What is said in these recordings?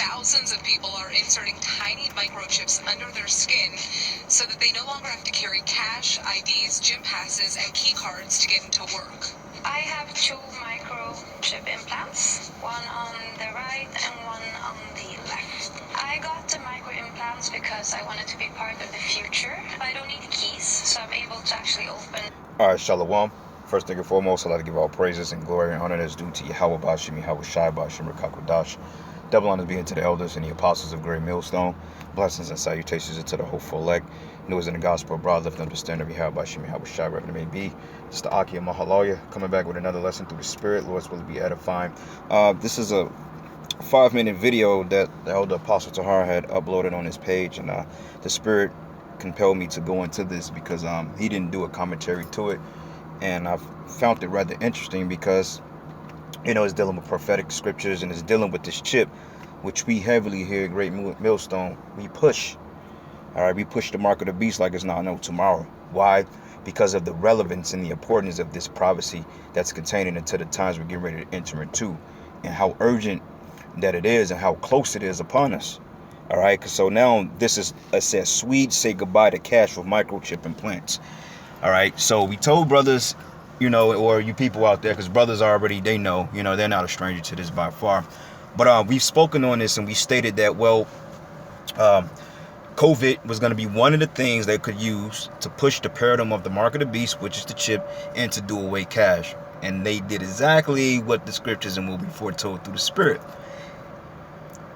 thousands of people are inserting tiny microchips under their skin so that they no longer have to carry cash, IDs, gym passes, and key cards to get into work. I have 2 microchip implants, one on the right and one on the left. I got the micro implants because I wanted to be part of the future. I don't need keys, so I'm able to actually open. Alright, Shalom. First thing and foremost, I'd like to give all praises and glory and honor that's due to Yahweh Bashim, Yahweh Shai Bashim, Rekakodash. Double honors being to the elders and the apostles of Great Millstone. Blessings and salutations to the hopeful elect. News in the gospel abroad, left understand of Yahweh Bashim, Yahweh Shai, wherever it may be. It's the Aki and Mahaloya coming back with another lesson through the Spirit. Lord's will be edifying. This is a 5-minute video that the elder Apostle Tahar had uploaded on his page, and the Spirit compelled me to go into this because he didn't do a commentary to it, and I found it rather interesting because, you know, it's dealing with prophetic scriptures and it's dealing with this chip, which we heavily here at Great Millstone, we push. All right, we push the mark of the beast like it's not no tomorrow. Why? Because of the relevance and the importance of this prophecy that's contained into the times we're getting ready to enter into, and how urgent that it is and how close it is upon us. All right, so now this is, it says, Swedes say goodbye to cash with microchip implants. All right, so we told brothers, you know, or you people out there, because brothers already, they know, you know, they're not a stranger to this by far. But we've spoken on this and we stated that, well, COVID was going to be one of the things they could use to push the paradigm of the mark of the beast, which is the chip, and to do away cash. And they did exactly what the scriptures and what we foretold through the Spirit.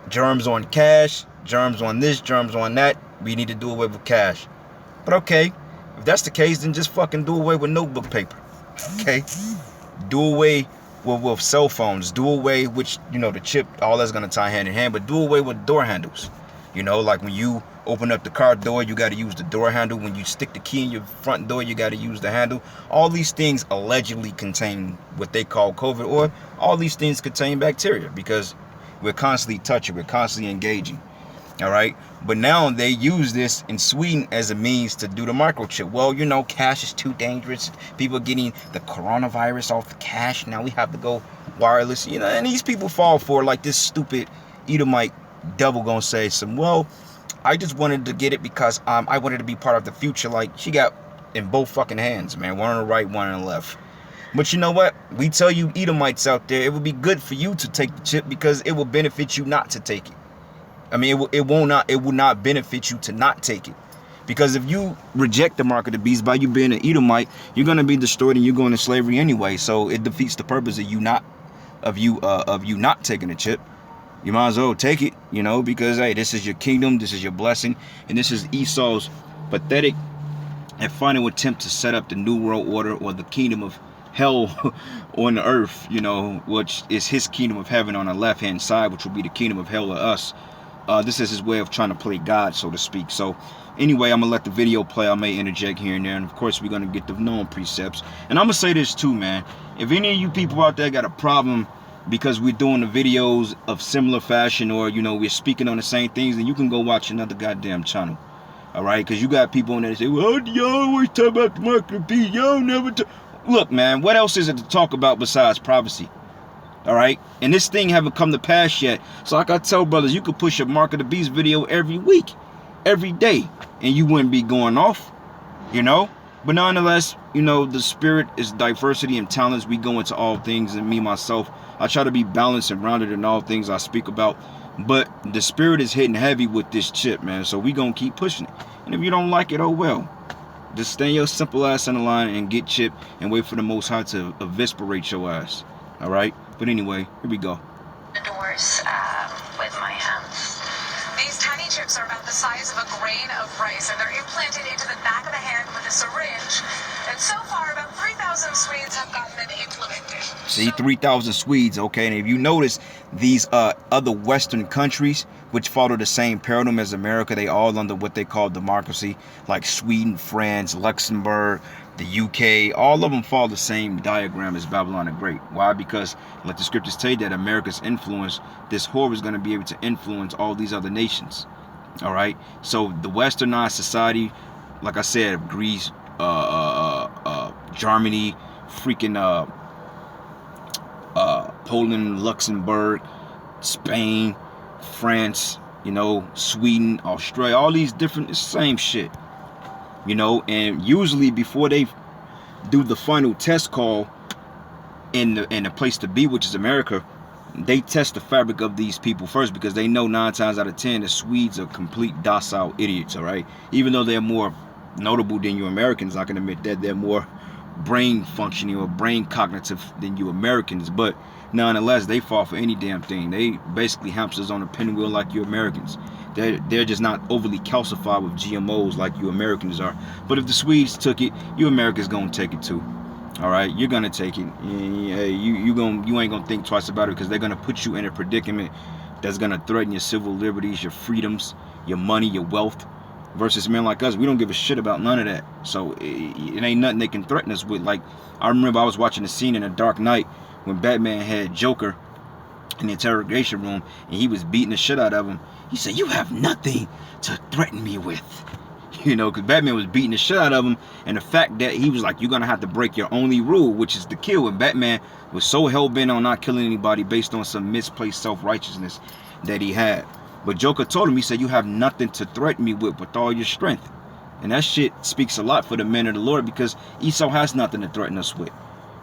Germs on cash, germs on this, germs on that. We need to do away with cash. But okay, if that's the case, then just fucking do away with notebook paper. Okay? Do away with cell phones. Do away, which, you know, the chip, all that's going to tie hand in hand, but do away with door handles. You know, like when you open up the car door, you got to use the door handle. When you stick the key in your front door, you got to use the handle. All these things allegedly contain what they call COVID, or all these things contain bacteria, because we're constantly touching, we're constantly engaging. All right. But now they use this in Sweden as a means to do the microchip. Well, you know, cash is too dangerous. People are getting the coronavirus off the cash. Now we have to go wireless, you know, and these people fall for like this stupid Edomite devil gonna say some, well, I just wanted to get it because I wanted to be part of the future. Like, she got in both fucking hands, man. One on the right, one on the left. But you know what? We tell you Edomites out there, it would be good for you to take the chip because it will benefit you not to take it. I mean, it will not benefit you to not take it. Because if you reject the mark of the beast by you being an Edomite, you're going to be destroyed and you're going to slavery anyway. So it defeats the purpose of you not taking the chip. You might as well take it, you know, because, hey, this is your kingdom, this is your blessing, and this is Esau's pathetic and final attempt to set up the new world order, or the kingdom of hell on the earth, you know, which is his kingdom of heaven on the left-hand side, which will be the kingdom of hell to us. This is his way of trying to play God, so to speak. So anyway, I'm going to let the video play. I may interject here and there. And of course, we're going to get the known precepts. And I'm going to say this too, man. If any of you people out there got a problem because we're doing the videos of similar fashion, or, you know, we're speaking on the same things, then you can go watch another goddamn channel. All right? Because you got people on there that say, well, y'all always talk about the market of beast. Y'all never talk. Look, man, what else is it to talk about besides prophecy? All right, and this thing haven't come to pass yet. So like I tell brothers, you could push a Mark of the Beast video every week, every day, and you wouldn't be going off, you know. But nonetheless, you know, the Spirit is diversity and talents. We go into all things, and me, myself, I try to be balanced and rounded in all things I speak about. But the Spirit is hitting heavy with this chip, man. So we going to keep pushing it. And if you don't like it, oh well. Just stay your simple ass in the line and get chipped and wait for the Most High to eviscerate your ass. All right? But anyway, here we go. The doors with my hands. These tiny chips are about the size of a grain of rice, and they're implanted into the back of the hand with a syringe. And so far, about 3,000 Swedes have gotten them implemented. See, 3,000 Swedes, okay? And if you notice, these other Western countries, which follow the same paradigm as America, they all under what they call democracy, like Sweden, France, Luxembourg, the UK, all of them follow the same diagram as Babylon the Great. Why? Because, like the scriptures tell you, that America's influence, this whore is going to be able to influence all these other nations. All right? So the westernized society, like I said, Greece, Germany, freaking Poland, Luxembourg, Spain, France, Sweden, Australia, all these different, same shit. And usually before they do the final test call in the place to be, which is America, they test the fabric of these people first, because they know 9 times out of 10 the Swedes are complete docile idiots, all right? Even though they're more notable than you Americans, I can admit that they're more brain functioning or brain cognitive than you Americans, but nonetheless, they fall for any damn thing. They basically hamsters on a pinwheel like you Americans. They're just not overly calcified with GMOs like you Americans are. But if the Swedes took it, you Americans gonna take it too. All right, you're gonna take it. You ain't gonna think twice about it, because they're gonna put you in a predicament that's gonna threaten your civil liberties, your freedoms, your money, your wealth. Versus men like us, we don't give a shit about none of that. So it ain't nothing they can threaten us with. Like, I remember I was watching the scene in A Dark Knight when Batman had Joker in the interrogation room and he was beating the shit out of him. He said, "You have nothing to threaten me with." Because Batman was beating the shit out of him, and the fact that he was like, "You're gonna have to break your only rule, which is to kill." And Batman was so hell-bent on not killing anybody based on some misplaced self-righteousness that he had. But Joker told him, he said, "You have nothing to threaten me with all your strength." And that shit speaks a lot for the men of the Lord, because Esau has nothing to threaten us with.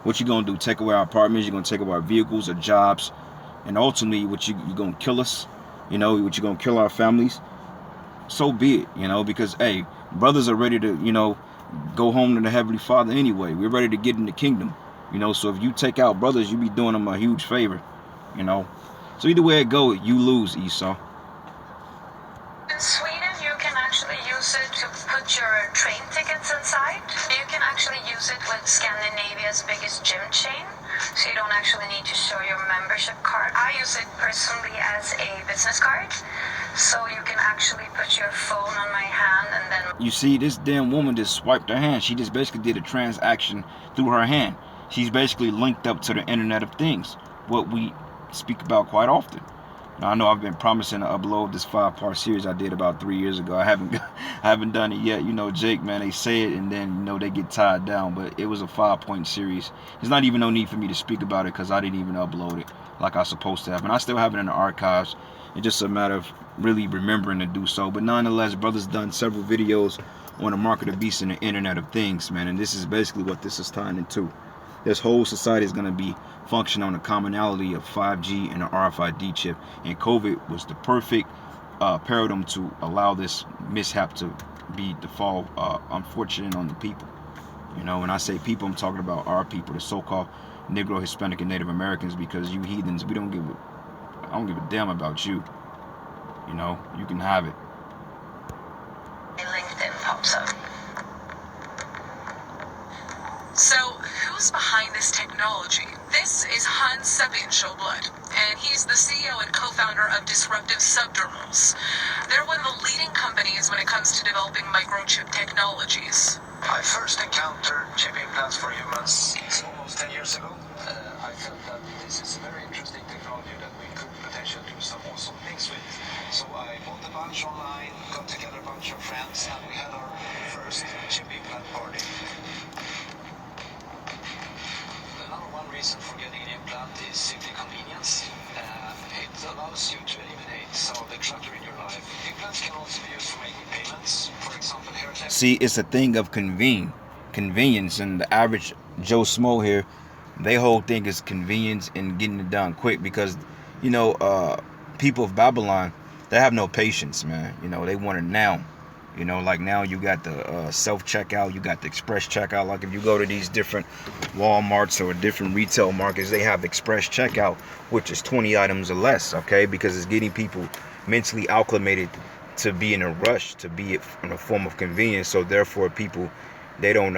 What you gonna do? Take away our apartments? You're gonna take away our vehicles or jobs? And ultimately, what you gonna kill us? What you gonna kill our families? So be it, because, hey, brothers are ready to, go home to the Heavenly Father anyway. We're ready to get in the kingdom, so if you take out brothers, you be doing them a huge favor, So either way it go, you lose, Esau. In Sweden, you can actually use it to put your train tickets inside. You can actually use it with Scandinavia's biggest gym chain, so you don't actually need to show your membership card. I use it personally as a business card, so you can actually put your phone on my hand and then... You see, this damn woman just swiped her hand. She just basically did a transaction through her hand. She's basically linked up to the Internet of Things, what we speak about quite often. Now, I know I've been promising to upload this 5-part series I did about 3 years ago. I haven't done it yet. Jake, man, they say it and then, they get tied down. But it was a 5-point series. There's not even no need for me to speak about it, because I didn't even upload it like I was supposed to have. And I still have it in the archives. It's just a matter of really remembering to do so. But nonetheless, brother's done several videos on the mark of the beast and the Internet of Things, man. And this is basically what this is tying into. This whole society is going to be functioning on the commonality of 5G and an RFID chip. And COVID was the perfect paradigm to allow this mishap to be the fall unfortunate on the people. When I say people, I'm talking about our people, the so-called Negro, Hispanic, and Native Americans, because you heathens, I don't give a damn about you. You can have it. LinkedIn pops up. So, who's behind this technology? This is Hans Sapien Showblood, and he's the CEO and co-founder of Disruptive Subdermals. They're one of the leading companies when it comes to developing microchip technologies. I first encountered chip implants for humans almost 10 years ago. I felt that this is a very interesting technology that we could potentially do some awesome things with. So I bought a bunch online, got together a bunch of friends, and we had our first chip implant party. The number one reason for getting an implant is simply convenience. It allows you to eliminate some of the clutter in your life. Implants can also be used for making payments. For example, here at... See, it's a thing of convenience, and the average Joe Smo here, they whole thing is convenience and getting it done quick, because people of Babylon, they have no patience, man. They want it now. Like now you got the self-checkout, you got the express checkout. Like if you go to these different Walmarts or different retail markets, they have express checkout, which is 20 items or less, okay? Because it's getting people mentally acclimated to be in a rush, to be in a form of convenience. So therefore people, they don't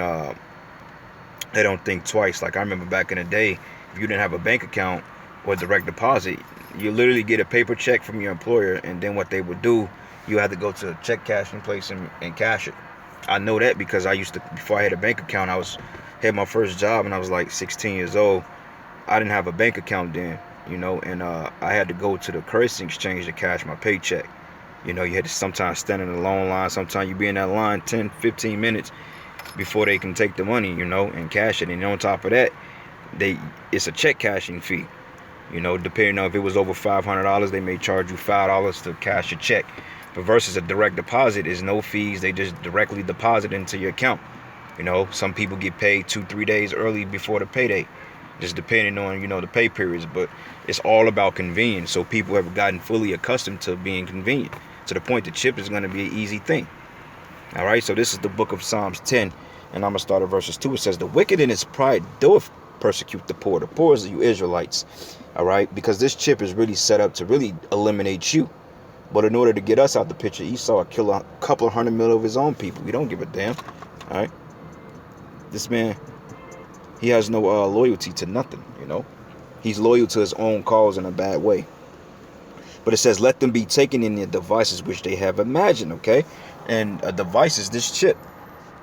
think twice. Like I remember back in the day, if you didn't have a bank account or direct deposit, you literally get a paper check from your employer, and then what they would do, you had to go to a check cashing place and cash it. I know that because I used to, before I had a bank account, had my first job and I was like 16 years old. I didn't have a bank account then, and I had to go to the currency exchange to cash my paycheck. You had to sometimes stand in a long line. Sometimes you be in that line 10, 15 minutes before they can take the money, and cash it. And on top of that, it's a check cashing fee. You know, depending on if it was over $500, they may charge you $5 to cash a check. But versus a direct deposit is no fees. They just directly deposit into your account. You know, some people get paid 2-3 days early before the payday, just depending on, you know, the pay periods. But it's all about convenience. So people have gotten fully accustomed to being convenient, to the point that chip is going to be an easy thing. All right, so this is the book of Psalms 10, and I'm going to start at verses 2. It says, the wicked in his pride doeth persecute the poor is you Israelites. All right, because this chip is really set up to really eliminate you. But in order to get us out the picture, Esau kill a couple of 100 million of his own people. We don't give a damn. All right, this man, he has no loyalty to nothing, you know. He's loyal to his own cause in a bad way. But it says, let them be taken in the devices which they have imagined, okay? And a device is this chip.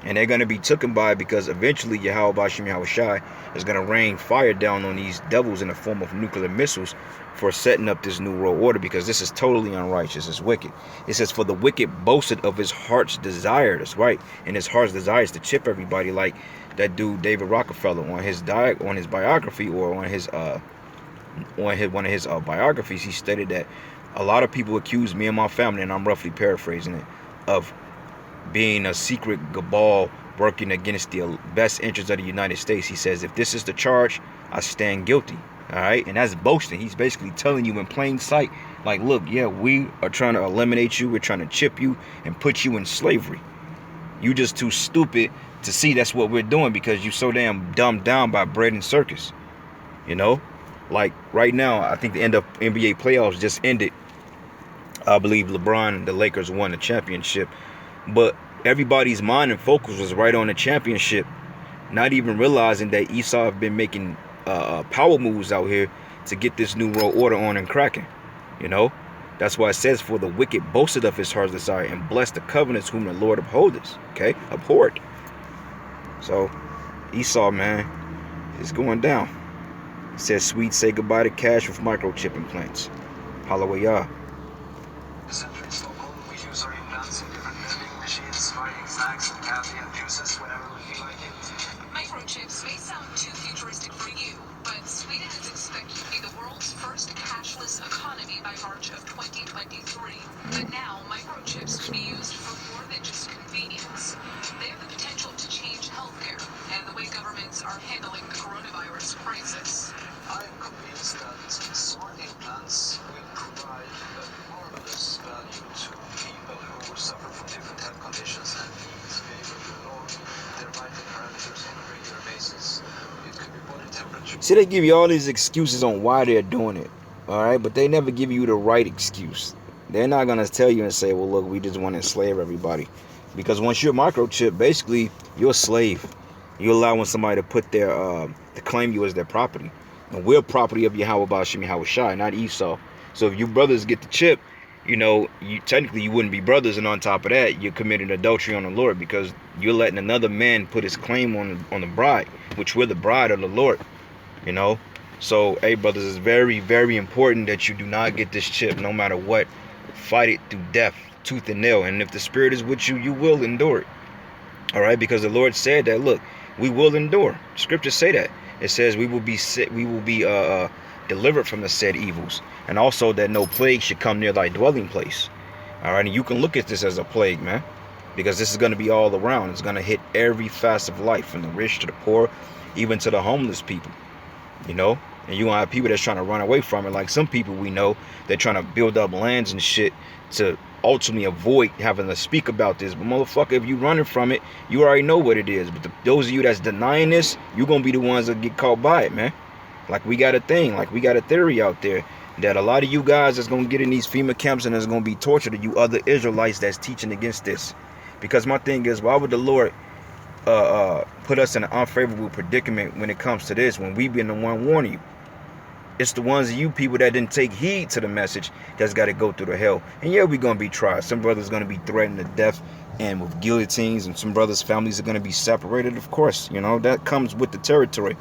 And they're going to be taken by, because eventually Yahweh Bashim Yahushai is going to rain fire down on these devils in the form of nuclear missiles for setting up this new world order, because this is totally unrighteous. It's wicked. It says, for the wicked boasted of his heart's desire. That's right. And his heart's desire is to chip everybody, like that dude David Rockefeller on his biography, or on his one of his biographies. He stated that a lot of people accuse me and my family, and I'm roughly paraphrasing it, of being a secret cabal working against the best interests of the United States. He says, if this is the charge, I stand guilty. All right, and that's boasting. He's basically telling you in plain sight, like, look, yeah, we are trying to eliminate you. We're trying to chip you and put you in slavery. You just too stupid to see that's what we're doing, because you're so damn dumbed down by bread and circus. You know, like right now, I think the end of NBA playoffs just ended. I believe LeBron and the Lakers won the championship, but everybody's mind and focus was right on the championship, not even realizing that Esau have been making power moves out here to get this new world order on and cracking. You know, that's why it says, for the wicked boasted of his heart's desire, and bless the covenants whom the Lord upholdeth. Okay, abhorred. So Esau, man, is going down. It says, Swedes say goodbye to cash with microchip implants. Hallelujah. Center in Stockholm, we use our implants in different vending machines, buying snacks and candy and juices whenever we feel like it. Microchips may sound too futuristic for you, but Sweden is expected to be the world's first cashless economy by March of 2023. But now, microchips can be used for more than just convenience. They have the potential to change healthcare and the way governments are handling the coronavirus crisis. I am convinced that smart implants will provide a marvelous value to people who suffer from different health conditions and need to be able to log their vital parameters on a regular basis. It could be body temperature. See, they give you all these excuses on why they're doing it, all right? But they never give you the right excuse. They're not going to tell you and say, well, look, we just want to enslave everybody. Because once you're a microchip, basically, you're a slave. You're allowing somebody to put their, to claim you as their property. And we're property of Yahweh Bashim Yahushai, not Esau. So if you brothers get the chip, you know, you technically you wouldn't be brothers, and on top of that, you're committing adultery on the Lord, because you're letting another man put his claim on the bride, which we're the bride of the Lord, you know. So, hey, brothers, it's very, very important that you do not get this chip, no matter what. Fight it through death, tooth and nail, and if the Spirit is with you, you will endure it. All right, because the Lord said that, look, we will endure. Scriptures say that. It says we will be delivered from the said evils, and also that no plague should come near thy dwelling place. All right, and you can look at this as a plague, man, because this is going to be all around. It's going to hit every facet of life, from the rich to the poor, even to the homeless people, you know. And you're going to have people that's trying to run away from it, like some people we know, they're trying to build up lands and shit to ultimately avoid having to speak about this. But motherfucker, if you running from it, you already know what it is. But those of you that's denying this, you're going to be the ones that get caught by it, man. Like we got a thing, like we got a theory out there that a lot of you guys that's going to get in these FEMA camps and there's going to be tortured to you other Israelites that's teaching against this. Because my thing is, why would the Lord put us in an unfavorable predicament when it comes to this, when we been the one warning you? It's the ones of you people that didn't take heed to the message that's got to go through the hell. And yeah, we're going to be tried. Some brothers going to be threatened to death and with guillotines, and some brothers' families are going to be separated. Of course, you know, that comes with the territory.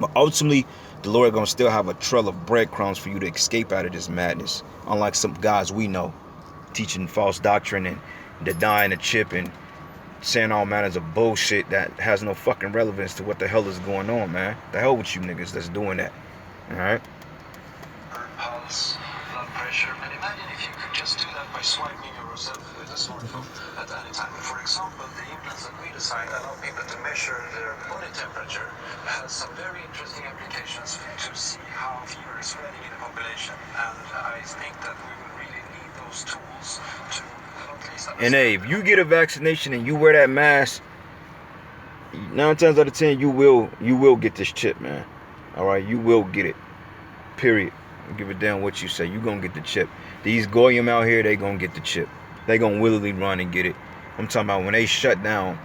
But ultimately, the Lord going to still have a trail of breadcrumbs for you to escape out of this madness. Unlike some guys we know, teaching false doctrine and denying the chip and saying all manners of bullshit that has no fucking relevance to what the hell is going on, man. The hell with you niggas that's doing that. All right. pulse, blood pressure, and imagine if you could just do that by swiping yourself with a smartphone at any time. For example, the implants that we designed allow people to measure their body temperature. It has some very interesting applications to see how fever is spreading in the population, and I think that we will really need those tools to at least And hey, if you get a vaccination and you wear that mask, 9 times out of 10 you will get this chip, man. All right, you will get it. Period. Don't give a damn what you say. You gonna get the chip. These goyim out here, they gonna get the chip. They gonna willingly run and get it. I'm talking about when they shut down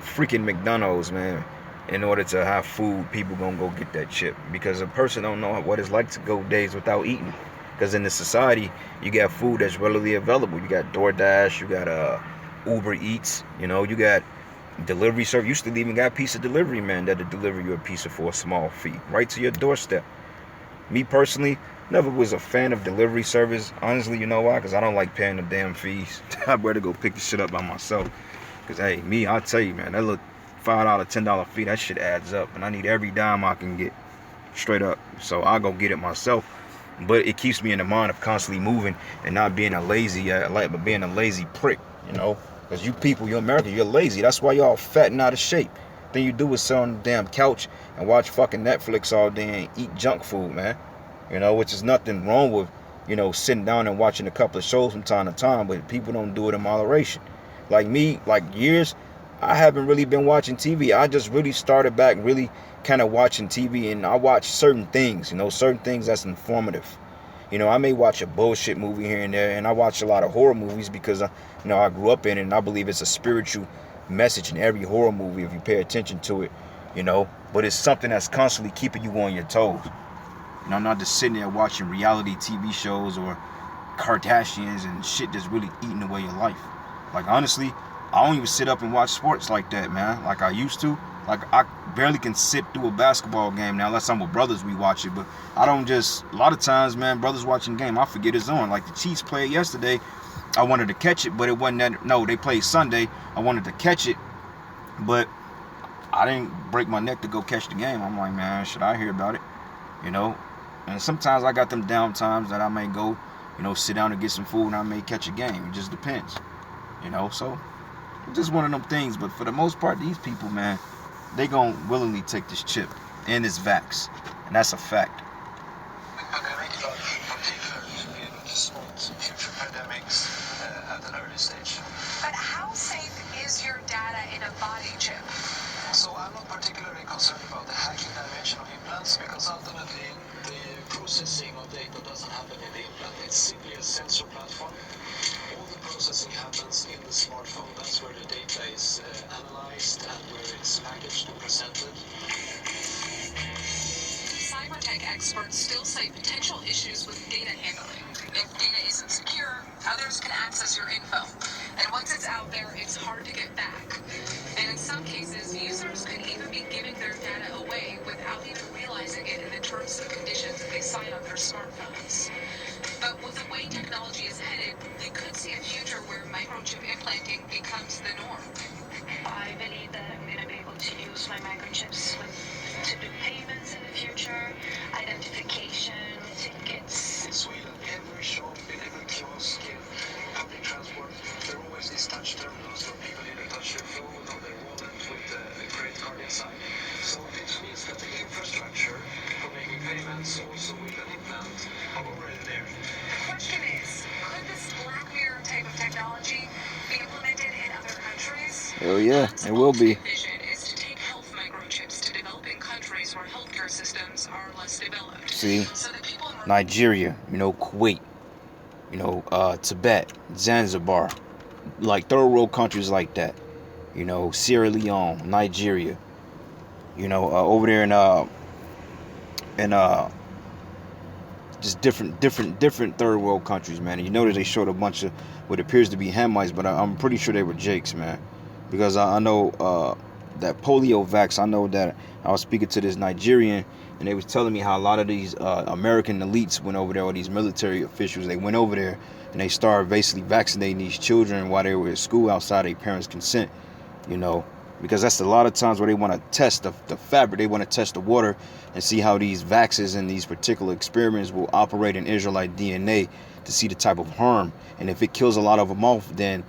freaking McDonald's, man. In order to have food, people gonna go get that chip because a person don't know what it's like to go days without eating. Because in this society, you got food that's readily available. You got DoorDash, you got Uber Eats, you got delivery service. You still even got pizza delivery man that'll deliver you a pizza for a small fee right to your doorstep. Me personally, never was a fan of delivery service. Honestly, you know why? Because I don't like paying the damn fees. I'd rather go pick the shit up by myself. Because, hey, I'll tell you, man, that little $5, $10 fee, that shit adds up. And I need every dime I can get, straight up. So I'll go get it myself. But it keeps me in the mind of constantly moving and not being a lazy, but being a lazy prick, Because you people, you're American, you're lazy. That's why y'all fat and out of shape. Thing you do is sit on the damn couch and watch fucking Netflix all day and eat junk food, man. Which is nothing wrong with, sitting down and watching a couple of shows from time to time, but people don't do it in moderation. Like me, years, I haven't really been watching TV. I just really started back really kind of watching TV, and I watch certain things, certain things that's informative. I may watch a bullshit movie here and there, and I watch a lot of horror movies because, I grew up in it, and I believe it's a spiritual message in every horror movie if you pay attention to it, But it's something that's constantly keeping you on your toes. I'm not just sitting there watching reality TV shows or Kardashians and shit that's really eating away your life. Honestly, I don't even sit up and watch sports like that, man, like I used to. I barely can sit through a basketball game now, unless I'm with brothers, we watch it. But I don't just, a lot of times, man, brothers watching the game, I forget it's on. Like the Chiefs played yesterday, I wanted to catch it, but it wasn't that, no, they played Sunday, I wanted to catch it, but I didn't break my neck to go catch the game. I'm like, man, should I hear about it? And sometimes I got them down times that I may go, sit down and get some food and I may catch a game. It just depends, So it's just one of them things. But for the most part, these people, man, they gonna willingly take this chip and this vax, and that's a fact. Pandemic, but in particular to be able to spot future pandemics at an early stage. But how safe is your data in a body chip? So I'm not particularly concerned about the hacking dimension of implants because ultimately the processing of data doesn't happen in the implant. It's simply a sensor platform. All the processing happens in the smartphone. That's where the data is analyzed and where it's packaged and presented. Cybertech experts still cite potential issues with data handling. If data isn't secure, others can access your info. And once it's out there, it's hard to get back. And in some cases, users could even be giving their data away without even realizing it in the terms and conditions that they sign on their smartphones. But with the way technology is headed, we could see a future where microchip implanting becomes the norm. I believe that I'm going to be able to use my microchips to do payments in the future, identification, tickets. In Sweden, every shop, in every kiosk, in public transport, there are always these touch terminals where people either touch their phone or their wallet with a credit card inside. So this means that the infrastructure for making payments also with an implant are already there. The question is, could this Black Mirror type of technology be implemented in other countries? Hell yeah, it will be. Vision is to take health microchips to developing countries where healthcare systems are less developed. See, So that people in Nigeria, Kuwait, Tibet, Zanzibar, third world countries like that, Sierra Leone, Nigeria, over there in just different third world countries, man. And you notice they showed a bunch of what appears to be Hamites, but I'm pretty sure they were Jakes, man, because I know that polio vax. I know that I was speaking to this Nigerian, and they was telling me how a lot of these American elites went over there, or these military officials, they went over there and they started basically vaccinating these children while they were at school outside their parents' consent, because that's a lot of times where they want to test the fabric. They want to test the water and see how these vaxes and these particular experiments will operate in Israelite DNA to see the type of harm. And if it kills a lot of them off, then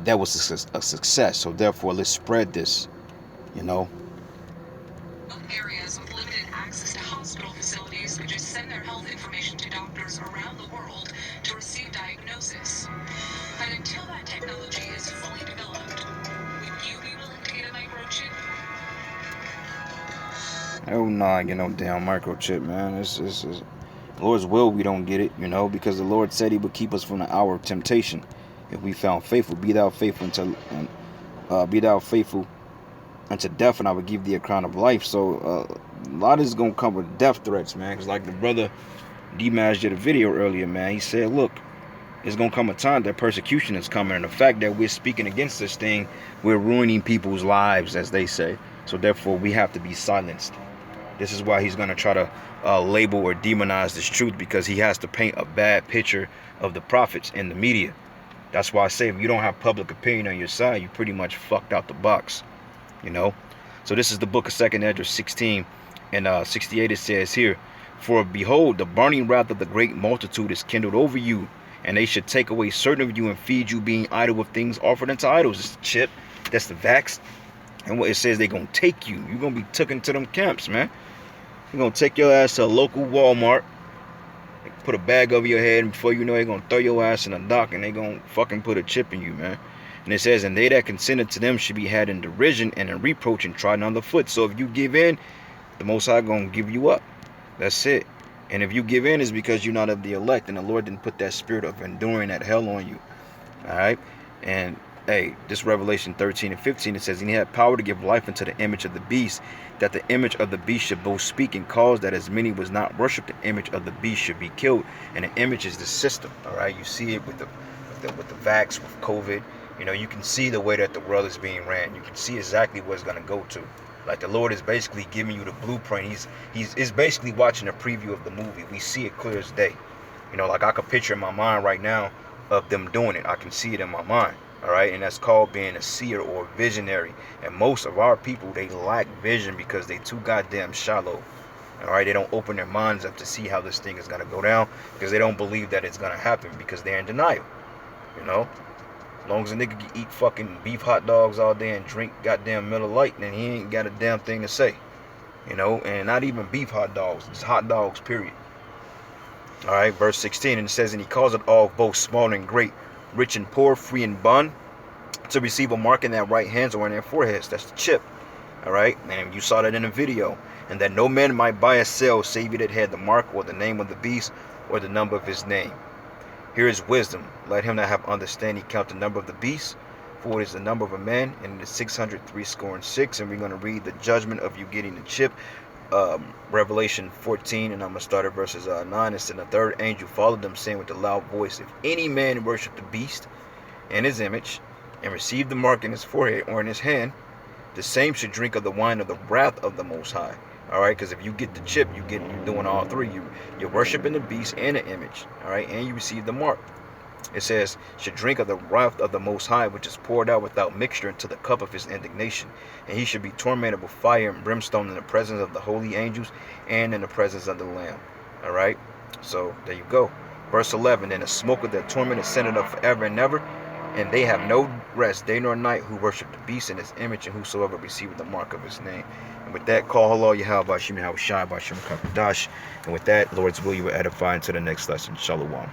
that was a success. So therefore, let's spread this, you know. Areas with limited access to hospital facilities could just send their health information to doctors around the world to receive diagnosis. But until that technology is fully developed, would you be willing to get a microchip? Hell nah, get no damn microchip, man. It's Lord's will we don't get it, you know, because the Lord said He would keep us from the hour of temptation if we found faithful. Be thou faithful unto death, and I will give thee a crown of life. So a lot is gonna come with death threats, man. Because like the brother D-Mash did a video earlier, man. He said, look, it's gonna come a time that persecution is coming, and the fact that we're speaking against this thing, we're ruining people's lives, as they say. So therefore, we have to be silenced. This is why he's gonna try to label or demonize this truth, because he has to paint a bad picture of the prophets in the media. That's why I say if you don't have public opinion on your side, you pretty much fucked out the box, you know. So this is the book of 2nd Esdras 16 and 68. It says here, for behold, the burning wrath of the great multitude is kindled over you, and they should take away certain of you and feed you, being idle with things offered unto idols. It's the chip, that's the vax. And what it says, they're gonna take you. You're gonna be taken to them camps, man. They're gonna take your ass to a local Walmart, put a bag over your head, and before you know it, they're gonna throw your ass in a dock, and they're gonna fucking put a chip in you, man. And it says, and they that consented to them should be had in derision and in reproach and trodden under foot. So if you give in, the Most High gonna give you up. That's it. And if you give in, it's because you're not of the elect, and the Lord didn't put that spirit of enduring that hell on you. Alright? And hey, this Revelation 13 and 15, it says, and He had power to give life unto the image of the beast, that the image of the beast should both speak and cause that as many was not worship the image of the beast should be killed. And the image is the system. Alright? You see it with the vax, with COVID. You know, you can see the way that the world is being ran. You can see exactly where it's going to go to. Like the Lord is basically giving you the blueprint. He's basically watching a preview of the movie. We see it clear as day. You know, like I could picture in my mind right now of them doing it. I can see it in my mind. All right, and that's called being a seer or a visionary. And most of our people, they lack vision because they too goddamn shallow. All right, they don't open their minds up to see how this thing is going to go down, because they don't believe that it's going to happen, because they're in denial. You know, as long as a nigga can eat fucking beef hot dogs all day and drink goddamn Miller Lite, then he ain't got a damn thing to say. You know, and not even beef hot dogs, it's hot dogs, period. All right, verse 16, and it says, and He calls it all, both small and great, rich and poor, free and bond, to receive a mark in their right hands or in their foreheads. That's the chip. All right, and you saw that in the video. And that no man might buy or sell save he that had the mark or the name of the beast or the number of his name. Here is wisdom. Let him that have understanding count the number of the beast, for it is the number of a man, and it is 666. And we're going to read the judgment of you getting the chip. Revelation 14, and I'm going to start at verses 9. It said, the third angel followed them, saying with a loud voice, if any man worship the beast and his image, and receive the mark in his forehead or in his hand, the same should drink of the wine of the wrath of the Most High. All right, because if you get the chip, you're doing all three. You're worshiping the beast and the image. All right, and you receive the mark. It says, should drink of the wrath of the Most High, which is poured out without mixture into the cup of His indignation. And he should be tormented with fire and brimstone in the presence of the holy angels and in the presence of the Lamb. All right, so there you go. Verse 11, and the smoke of their torment ascended up forever and ever, and they have no rest day nor night who worship the beast and his image, and whosoever receiveth the mark of his name. And with that, call hello Yahweh Bashim Yahweh Shai Bashim Kakadash. And with that, Lord's will, you will edify into the next lesson. Shalom.